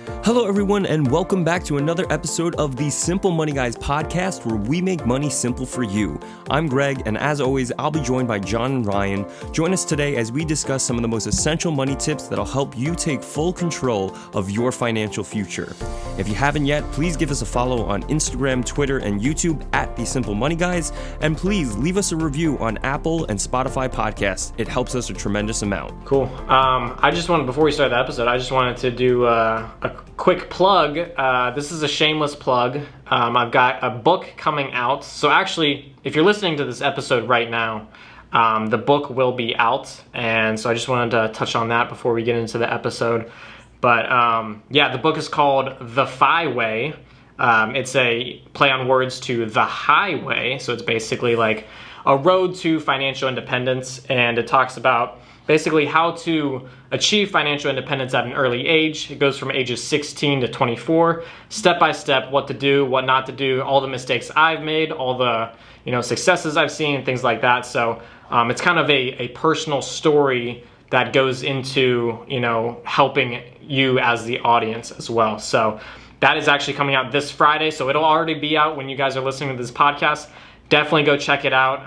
Hello, everyone, and welcome back to another episode of the Simple Money Guys podcast, where we make money simple for you. I'm Greg, and as always, I'll be joined by John and Ryan. Join us today as we discuss some of the most essential money tips that'll help you take full control of your financial future. If you haven't yet, please give us a follow on Instagram, Twitter, and YouTube at the Simple Money Guys, and please leave us a review on Apple and Spotify podcasts. It helps us a tremendous amount. Cool. Before we start the episode, I just wanted to do a quick plug. This is a shameless plug. I've got a book coming out. So actually, if you're listening to this episode right now, the book will be out. And so I just wanted to touch on that before we get into the episode. But the book is called The Vee Way. It's a play on words to the highway. So it's basically like a road to financial independence. And it talks about basically how to achieve financial independence at an early age. It goes from ages 16 to 24, step by step, what to do, what not to do, all the mistakes I've made, all the successes I've seen, things like that. So it's kind of a personal story that goes into helping you as the audience as well. So that is actually coming out this Friday. So it'll already be out when you guys are listening to this podcast. Definitely go check it out.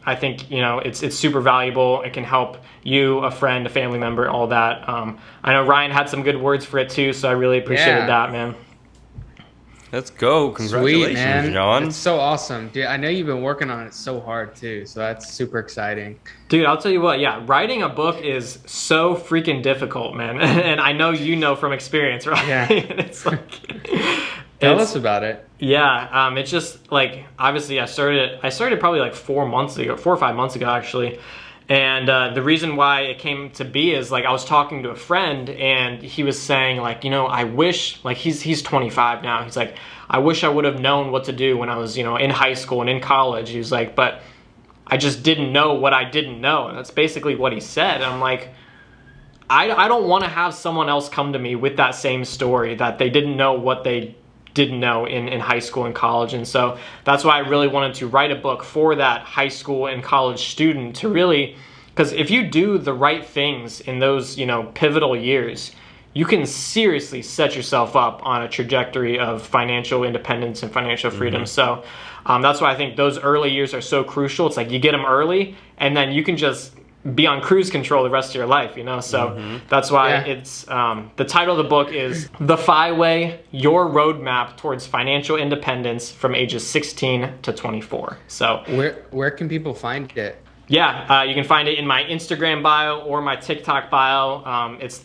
I think it's super valuable. It can help you, a friend, a family member, all that. I know Ryan had some good words for it too, so I really appreciated that, man. Let's go. Congratulations, Sweet, man. John. It's so awesome. Dude, I know you've been working on it so hard too, so that's super exciting. Dude, I'll tell you what, writing a book is so freaking difficult, man. And I know from experience, right? Yeah. It's like Tell us about it. Yeah, it's just like, obviously I started probably like 4 or 5 months ago actually. And the reason why it came to be is like I was talking to a friend and he was saying like, I wish, like he's 25 now. He's like, I wish I would have known what to do when I was, in high school and in college. He was like, but I just didn't know what I didn't know. And that's basically what he said. And I'm like, I don't want to have someone else come to me with that same story that they didn't know what they didn't know in high school and college. And so that's why I really wanted to write a book for that high school and college student to really, because if you do the right things in those, pivotal years, you can seriously set yourself up on a trajectory of financial independence and financial freedom. So that's why I think those early years are so crucial. It's like you get them early and then you can just be on cruise control the rest of your life, So that's why it's the title of the book is The Vee Way, Your Roadmap Towards Financial Independence from ages 16 to 24. So where can people find it? Yeah, you can find it in my Instagram bio or my TikTok bio. It's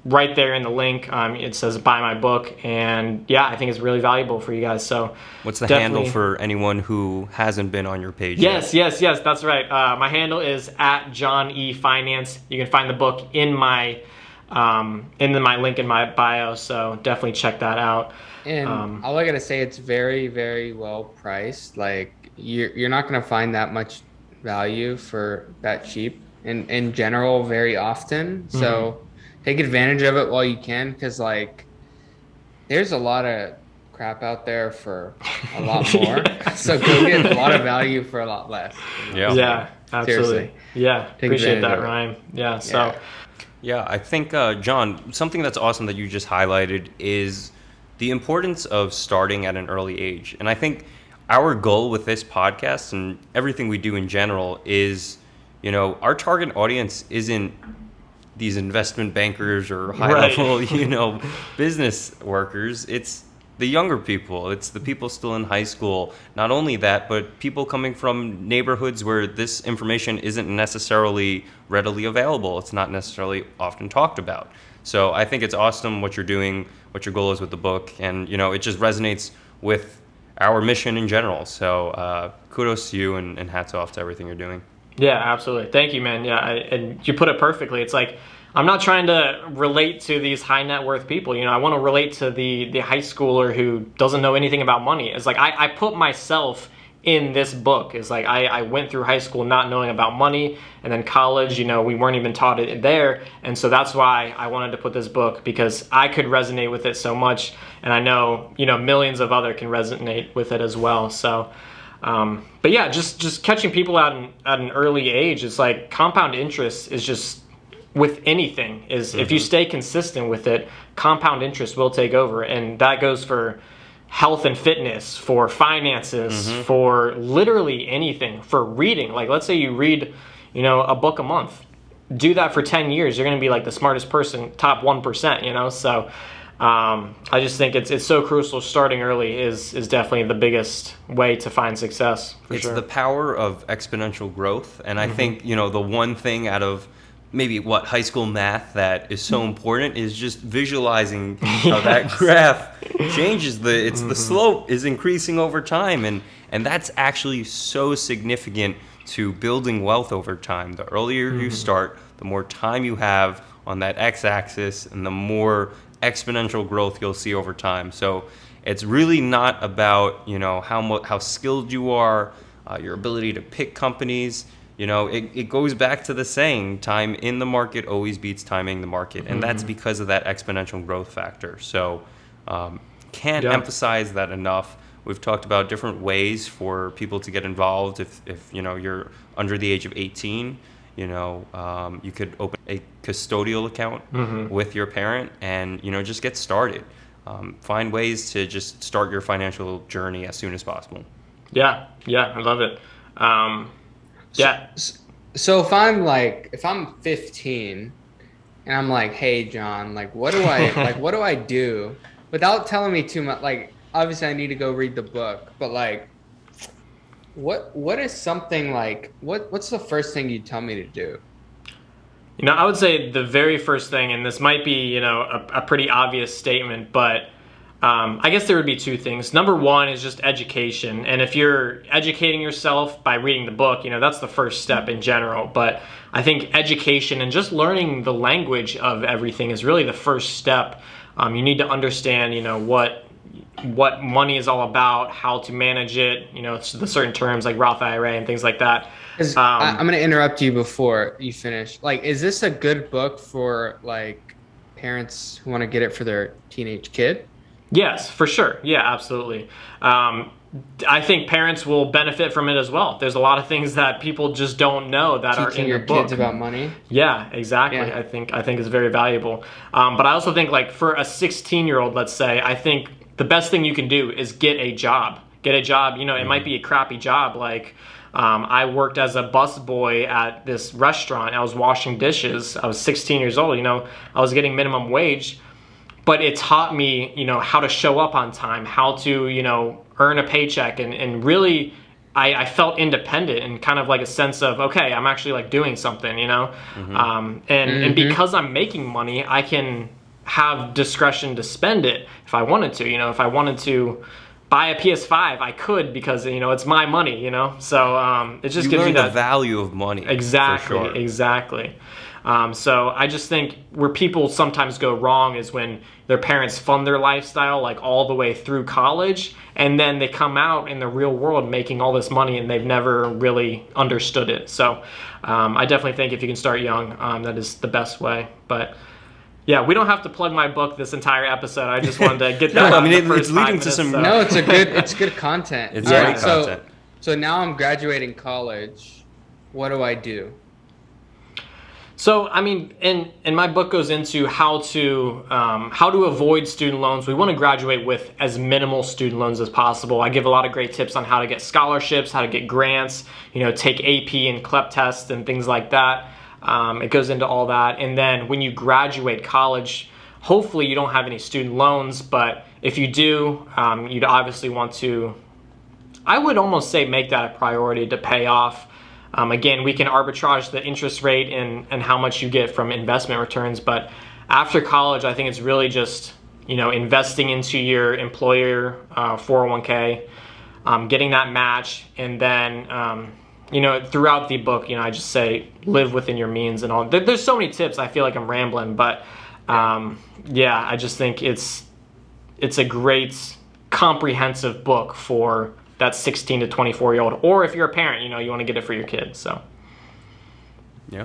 right there in the link. It says buy my book, and I think it's really valuable for you guys. So what's the handle for anyone who hasn't been on your page yet? Yes, that's right. My handle is @JohnEFinance. You can find the book in my link in my bio, so definitely check that out. And all I gotta say, it's very, very well priced. Like you're not gonna find that much value for that cheap in general very often. So take advantage of it while you can, because like there's a lot of crap out there for a lot more. So go get a lot of value for a lot less. Yeah, absolutely. Seriously. Yeah, Take appreciate that, advantage of it. Ryan. Yeah, so Yeah, I think, John, something that's awesome that you just highlighted is the importance of starting at an early age. And I think our goal with this podcast and everything we do in general is, our target audience isn't these investment bankers or high-level, business workers. It's the younger people. It's the people still in high school. Not only that, but people coming from neighborhoods where this information isn't necessarily readily available. It's not necessarily often talked about. So I think it's awesome what you're doing, what your goal is with the book, and, it just resonates with our mission in general. So kudos to you and hats off to everything you're doing. Yeah, absolutely. Thank you, man. Yeah, and you put it perfectly. It's like, I'm not trying to relate to these high net worth people. I want to relate to the high schooler who doesn't know anything about money. It's like, I put myself in this book. It's like, I went through high school not knowing about money, and then college, we weren't even taught it there. And so that's why I wanted to put this book, because I could resonate with it so much. And I know, millions of other can resonate with it as well. So, but yeah, just catching people at an early age, it's like compound interest is just with anything is if you stay consistent with it, compound interest will take over. And that goes for health and fitness, for finances, for literally anything, for reading. Like, let's say you read, a book a month. Do that for 10 years. You're going to be like the smartest person, top 1%, So I just think it's so crucial. Starting early is definitely the biggest way to find success. It's the power of exponential growth. And I think, the one thing out of maybe high school math that is so important is just visualizing how that graph changes. The slope is increasing over time, and that's actually so significant to building wealth over time. The earlier you start, the more time you have on that x-axis, and the more exponential growth you'll see over time. So it's really not about how skilled you are, your ability to pick companies. It goes back to the saying, time in the market always beats timing the market. And that's because of that exponential growth factor. So can't emphasize that enough. We've talked about different ways for people to get involved. If you're under the age of 18, you could open a custodial account with your parent and, just get started. Find ways to just start your financial journey as soon as possible. Yeah, I love it. Yeah. So if I'm 15 and I'm like, hey John, what do I do without telling me too much? Like, obviously I need to go read the book, but what is something what's the first thing you tell me to do? I would say the very first thing, and this might be, a pretty obvious statement, but I guess there would be two things. Number one is just education. And if you're educating yourself by reading the book, that's the first step in general. But I think education and just learning the language of everything is really the first step. You need to understand, what money is all about, how to manage it, the certain terms like Roth IRA and things like that. I'm going to interrupt you before you finish. Is this a good book for parents who want to get it for their teenage kid? Yes, for sure. Yeah, absolutely. I think parents will benefit from it as well. There's a lot of things that people just don't know that are in the book. Teaching your kids about money. Yeah, exactly. Yeah. I think it's very valuable. But I also think for a 16-year-old, let's say, I think the best thing you can do is get a job. Get a job. It might be a crappy job. I worked as a busboy at this restaurant. I was washing dishes. I was 16 years old. I was getting minimum wage. But it taught me, how to show up on time, how to, earn a paycheck. And really, I felt independent and kind of a sense of, okay, I'm actually doing something, And because I'm making money, I can have discretion to spend it if I wanted to. If I wanted to buy a PS5, I could because, it's my money, So it just gives you that the value of money. Exactly, for sure. Exactly. So I just think where people sometimes go wrong is when their parents fund their lifestyle all the way through college, and then they come out in the real world making all this money and they've never really understood it. So I definitely think if you can start young, that is the best way. But yeah, we don't have to plug my book this entire episode. I just wanted to get that. No, I mean it's leading to some. So. No, it's good content. It's great content. So now I'm graduating college. What do I do? So, I mean, and my book goes into how to avoid student loans. We want to graduate with as minimal student loans as possible. I give a lot of great tips on how to get scholarships, how to get grants, take AP and CLEP tests and things like that. It goes into all that. And then when you graduate college, hopefully you don't have any student loans, but if you do, you'd obviously want to, I would almost say, make that a priority to pay off. Again, we can arbitrage the interest rate and how much you get from investment returns, but after college, I think it's really just, investing into your employer 401k, getting that match, and then, throughout the book, I just say live within your means and all. There's so many tips. I feel like I'm rambling, but I just think it's a great comprehensive book for that 16 to 24-year-old, or if you're a parent, you want to get it for your kids. So, yeah,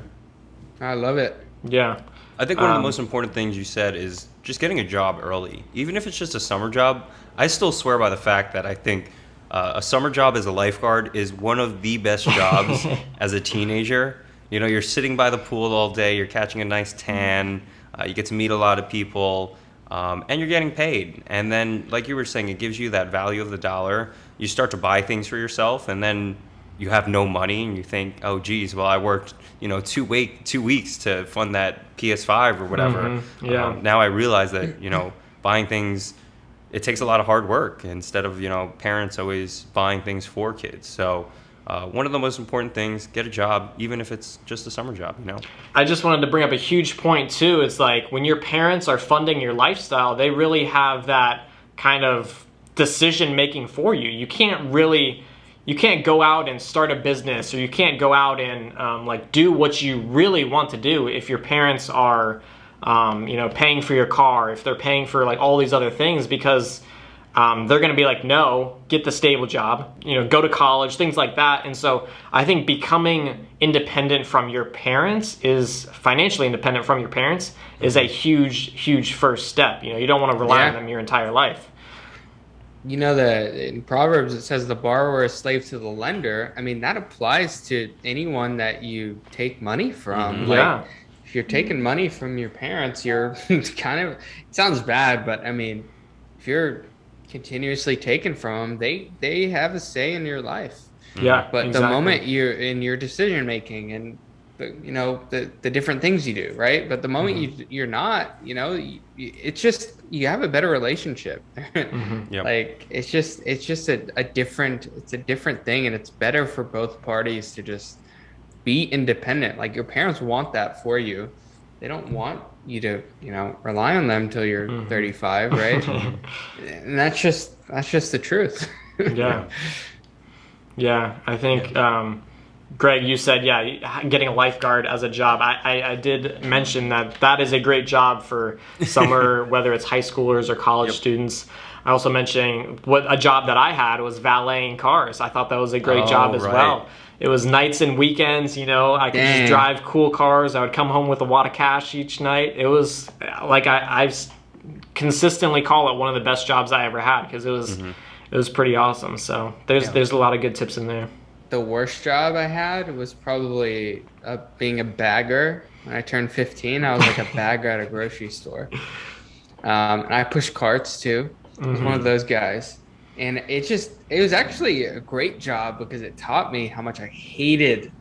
I love it. Yeah, I think one of the most important things you said is just getting a job early, even if it's just a summer job. I still swear by the fact that I think a summer job as a lifeguard is one of the best jobs as a teenager, You're sitting by the pool all day, you're catching a nice tan, you get to meet a lot of people, and you're getting paid. And then, like you were saying, it gives you that value of the dollar. You start to buy things for yourself, and then you have no money, and you think, oh, geez, well, I worked, 2 weeks to fund that PS5 or whatever. Yeah. Now I realize that, buying things, it takes a lot of hard work instead of, parents always buying things for kids. So one of the most important things, get a job, even if it's just a summer job, I just wanted to bring up a huge point too. It's like when your parents are funding your lifestyle, they really have that kind of decision making for you. You can't go out and start a business, or you can't go out and do what you really want to do if your parents are paying for your car, if they're paying for like all these other things, because they're going to be like, no, get the stable job, go to college, things like that. And so I think becoming independent from your parents financially independent from your parents is a huge, huge first step. You don't want to rely on them your entire life. In Proverbs it says the borrower is slave to the lender. I mean, that applies to anyone that you take money from. Yeah. If you're taking money from your parents, you're kind of, it sounds bad, but I mean, if you're continuously taken from them, they have a say in your life. Yeah. But exactly. the moment you're in your decision making and the different things you do, right? But the moment you're not, it's just, you have a better relationship. Yep. Like it's just a different thing, and it's better for both parties to just be independent. Like your parents want that for you. They don't want you to, rely on them till you're 35, right? And that's just the truth. Yeah. Yeah. I think, Greg, you said, getting a lifeguard as a job. I did mention that is a great job for summer, whether it's high schoolers or college students. I also mentioned a job that I had was valeting cars. I thought that was a great job as well. It was nights and weekends, I could just drive cool cars. I would come home with a wad of cash each night. It was like I consistently call it one of the best jobs I ever had, because it was pretty awesome. So there's a lot of good tips in there. The worst job I had was probably being a bagger. When I turned 15, I was like a bagger at a grocery store. And I pushed carts too. I was one of those guys. And it was actually a great job because it taught me how much I hated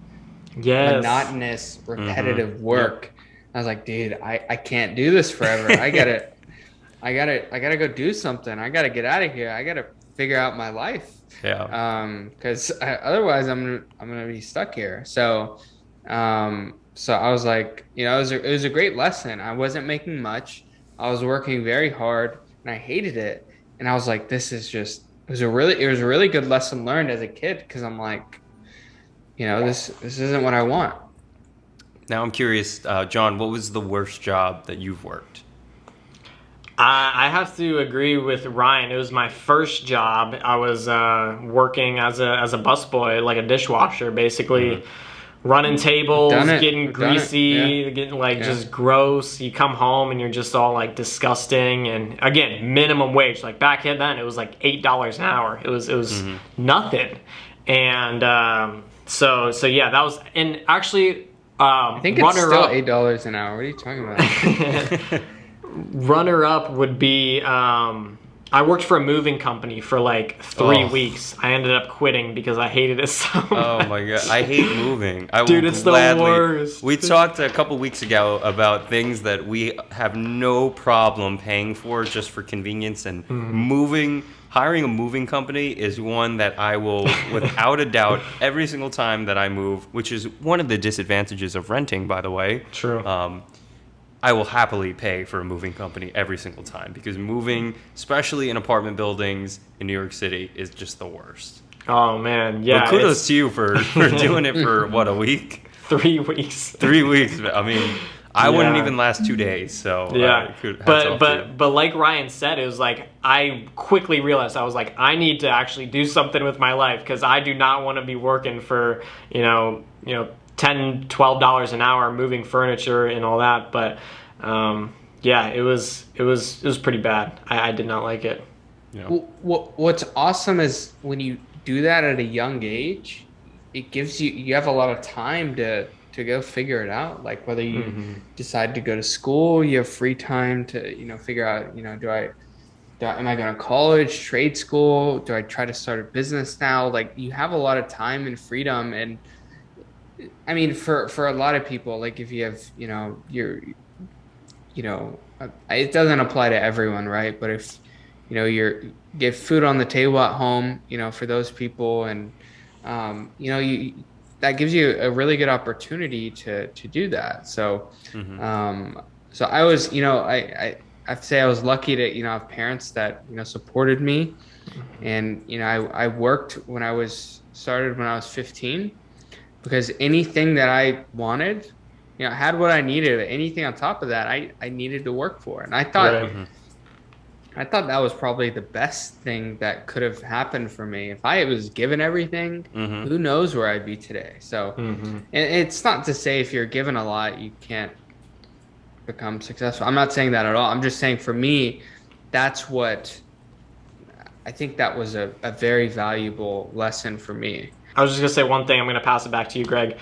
monotonous, repetitive work. Yep. I was like, dude, I can't do this forever. I gotta go do something. I gotta get out of here. I gotta figure out my life. Yeah. Because otherwise I'm gonna be stuck here. So I was like, it was a great lesson. I wasn't making much. I was working very hard, and I hated it. And I was like, it was a really good lesson learned as a kid, because I'm like, this isn't what I want. Now I'm curious, John, what was the worst job that you've worked? I have to agree with Ryan. It was my first job. I was working as a busboy, like a dishwasher, basically. Running tables, getting greasy, getting just gross. You come home and you're just all like disgusting. And again, minimum wage. Like back then, it was like $8 an hour. It was nothing. And so yeah, that was. And actually, I think it's still $8 an hour. What are you talking about? Runner up would be. I worked for a moving company for like 3 weeks. I ended up quitting because I hated it so much. Oh my god, I hate moving. Dude, it's the worst. We talked a couple weeks ago about things that we have no problem paying for just for convenience, and hiring a moving company is one that I will, without a doubt, every single time that I move, which is one of the disadvantages of renting, by the way. True. I will happily pay for a moving company every single time, because moving, especially in apartment buildings in New York City, is just the worst. Oh, man. Yeah. But kudos to you for doing it for, a week? 3 weeks. 3 weeks. I mean, I wouldn't even last 2 days. So yeah. But like Ryan said, it was like I quickly realized, I was like, I need to actually do something with my life, because I do not want to be working for $10, $12 an hour moving furniture and all that. But it was pretty bad. I did not like it. Yeah. What's awesome is when you do that at a young age, it gives you have a lot of time to to go figure it out. Like whether you decide to go to school, you have free time to, figure out, am I going to college, trade school? Do I try to start a business now? Like you have a lot of time and freedom. And I mean, for a lot of people, like if you have, it doesn't apply to everyone, right? But if, you get food on the table at home, for those people, and, that gives you a really good opportunity to do that. So, so I was, I'd say I was lucky to, have parents that, supported me. And, I worked started when I was 15, because anything that I wanted, I had what I needed. Anything on top of that, I needed to work for. And I thought, I thought that was probably the best thing that could have happened for me. If I was given everything, who knows where I'd be today. So, and it's not to say if you're given a lot, you can't become successful. I'm not saying that at all. I'm just saying for me, that's what I think that was a very valuable lesson for me. I was just going to say one thing. I'm going to pass it back to you, Greg.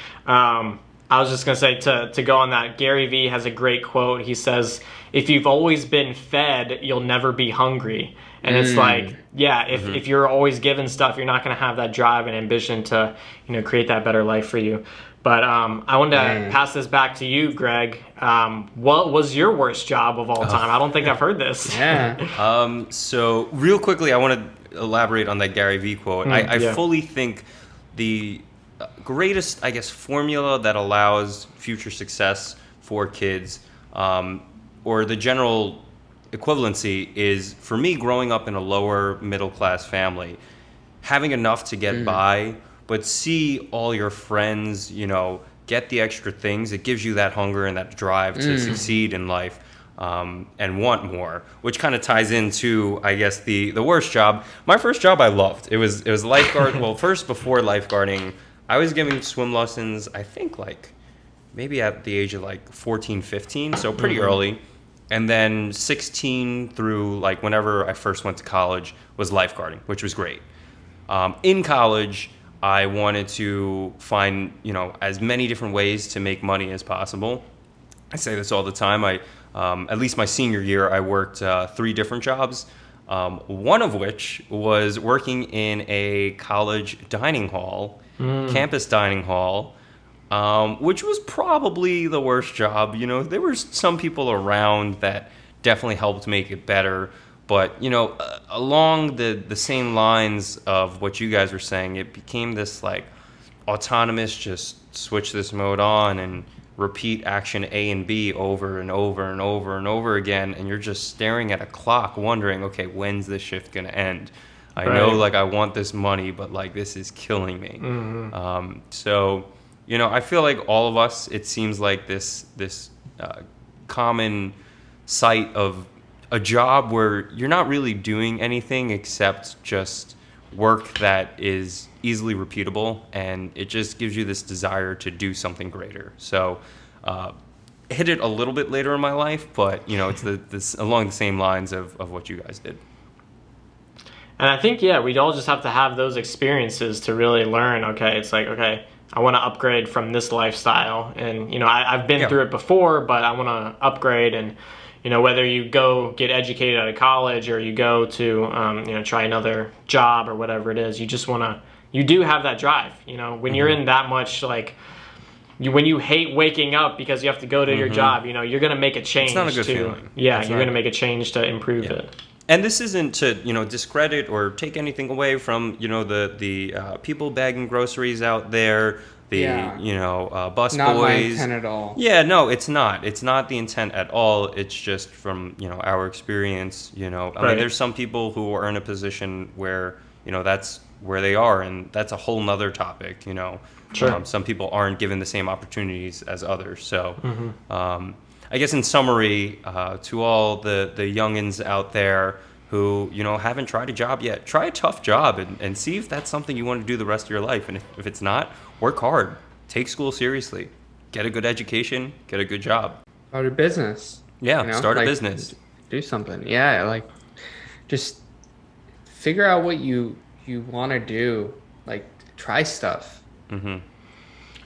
I was just going to say to go on that, Gary Vee has a great quote. He says, if you've always been fed, you'll never be hungry. And it's like, if you're always given stuff, you're not going to have that drive and ambition to, create that better life for you. But I wanted to pass this back to you, Greg. What was your worst job of all time? I don't think I've heard this. So real quickly, I want to elaborate on that Gary Vee quote. I fully think the greatest, I guess, formula that allows future success for kids, or the general equivalency, is, for me, growing up in a lower middle class family, having enough to get by, but see all your friends, get the extra things. It gives you that hunger and that drive to succeed in life, and want more, which kind of ties into, I guess, the worst job. My first job I loved. It was lifeguard. Well, first, before lifeguarding, I was giving swim lessons, I think, like maybe at the age of like 14, 15, so pretty early. And then 16 through like whenever I first went to college was lifeguarding, which was great. In college, I wanted to find, as many different ways to make money as possible. I say this all the time. At least my senior year, I worked 3 different jobs, one of which was working in a college dining hall, campus dining hall, which was probably the worst job. There were some people around that definitely helped make it better. But, along the same lines of what you guys were saying, it became this like autonomous, just switch this mode on and repeat action A and B over and over and over and over again. And you're just staring at a clock wondering, okay, when's this shift going to end? I know, like, I want this money, but like, this is killing me. So, I feel like all of us, it seems like this common sight of a job where you're not really doing anything except just work that is easily repeatable, and it just gives you this desire to do something greater. So hit it a little bit later in my life, but it's this along the same lines of what you guys did. And I think, we'd all just have to have those experiences to really learn, okay, it's like, okay, I want to upgrade from this lifestyle. And, I've been through it before, but I want to upgrade. And, whether you go get educated out of college or you go to, try another job or whatever it is, you just want to, you do have that drive, when you're in that much, like, when you hate waking up because you have to go to your job, you're going to make a change. It's not a good feeling. Yeah, you're going to make a change to improve it. And this isn't to, discredit or take anything away from, the people bagging groceries out there, bus not boys. My intent at all. Yeah, no, it's not. It's not the intent at all. It's just from, our experience, I mean, there's some people who are in a position where, that's where they are, and that's a whole nother topic, Sure. Some people aren't given the same opportunities as others. So, I guess in summary, to all the youngins out there who, haven't tried a job yet, try a tough job and see if that's something you want to do the rest of your life. And if it's not, work hard, take school seriously, get a good education, get a good job. Start a business. Yeah, start a business. Do something. Yeah, like just figure out what you want to do. Like try stuff.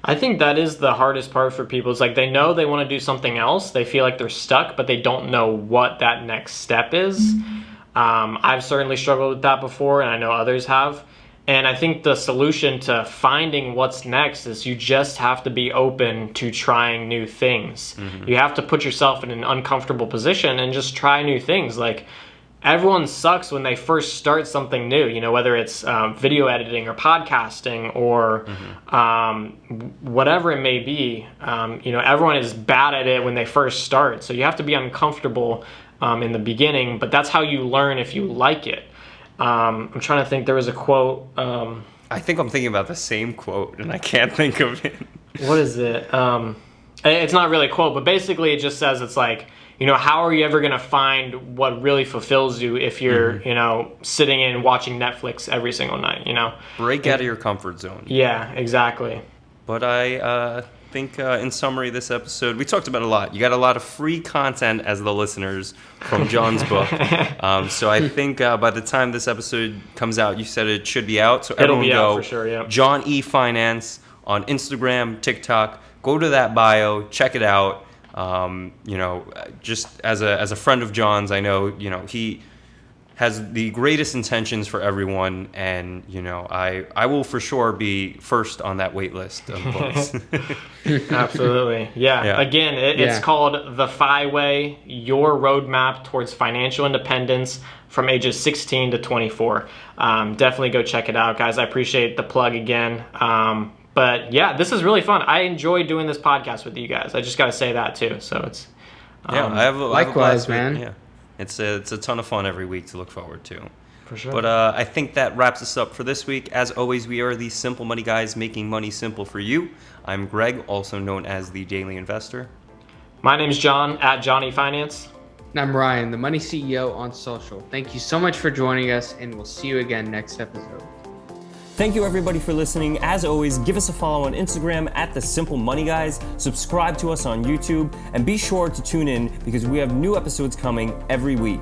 I think that is the hardest part for people. It's like they know they want to do something else. They feel like they're stuck, but they don't know what that next step is. I've certainly struggled with that before, and I know others have. And I think the solution to finding what's next is you just have to be open to trying new things. You have to put yourself in an uncomfortable position and just try new things. Like, everyone sucks when they first start something new, you know, whether it's video editing or podcasting or whatever it may be. You know, everyone is bad at it when they first start. So you have to be uncomfortable in the beginning, but that's how you learn if you like it. I'm trying to think, there was a quote. I think I'm thinking about the same quote, and I can't think of it. What is it? It's not really a quote, but basically it just says, it's like, you know, how are you ever going to find what really fulfills you if you're, you know, sitting and watching Netflix every single night, you know? Break out of your comfort zone. Yeah, exactly. But I think in summary, this episode, we talked about a lot. You got a lot of free content as the listeners from John's book. So I think by the time this episode comes out, you said it should be out. So It'll everyone be go, out for sure, yeah. John E. Finance on Instagram, TikTok. Go to that bio, check it out. You know, just as a friend of John's, I know, you know, he has the greatest intentions for everyone, and you know, I will for sure be first on that wait list of books. Absolutely. Yeah. Again, it's Yeah. called The FI Way, Your Roadmap Towards Financial Independence from ages 16 to 24. Definitely go check it out, guys. I appreciate the plug again. But yeah, this is really fun. I enjoy doing this podcast with you guys. I just got to say that too. So it's I have a likewise, blast with it. man. Yeah, it's a ton of fun every week to look forward to. for sure. But I think that wraps us up for this week. As always, we are the Simple Money Guys, making money simple for you. I'm Greg, also known as the Daily Investor. My name's John, at Johnny Finance. And I'm Ryan, the Money CEO on social. Thank you so much for joining us, and we'll see you again next episode. Thank you everybody for listening. As always, give us a follow on Instagram at The Simple Money Guys. Subscribe to us on YouTube, and be sure to tune in because we have new episodes coming every week.